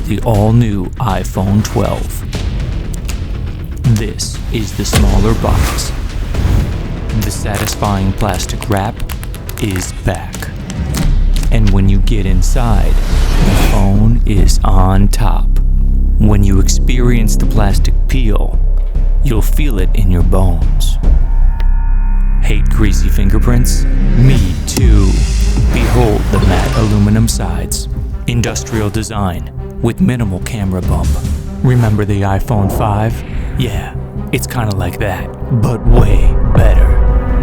the all-new iPhone 12. This is the smaller box. The satisfying plastic wrap is back. And when you get inside, the phone is on top. When you experience the plastic peel, you'll feel it in your bones. Hate greasy fingerprints? Me too. Behold the matte aluminum sides. Industrial design with minimal camera bump. Remember the iPhone 5? Yeah, it's kinda like that, but way better.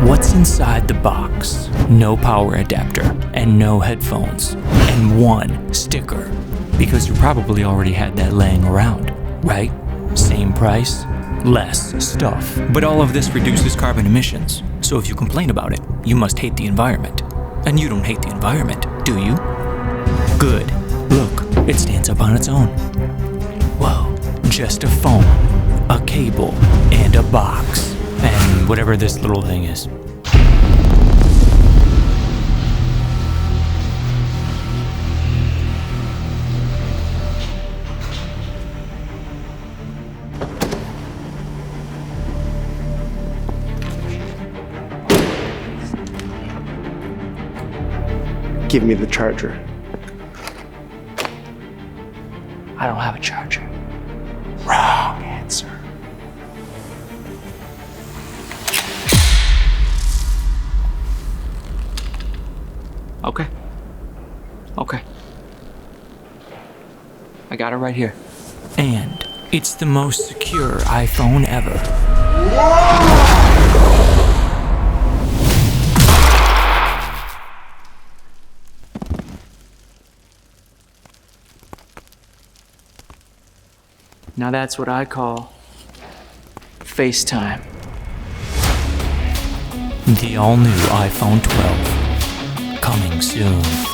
What's inside the box? No power adapter and no headphones. And one sticker. Because you probably already had that laying around, right? Same price, less stuff. But all of this reduces carbon emissions. So if you complain about it, you must hate the environment. And you don't hate the environment, do you? Good. Look, it stands up on its own. Whoa, just a phone, a cable, and a box. And whatever this little thing is. Give me the charger. I don't have a charger. Wrong answer. Okay. I got it right here. And it's the most secure iPhone ever. Now that's what I call FaceTime. The all-new iPhone 12. Coming soon.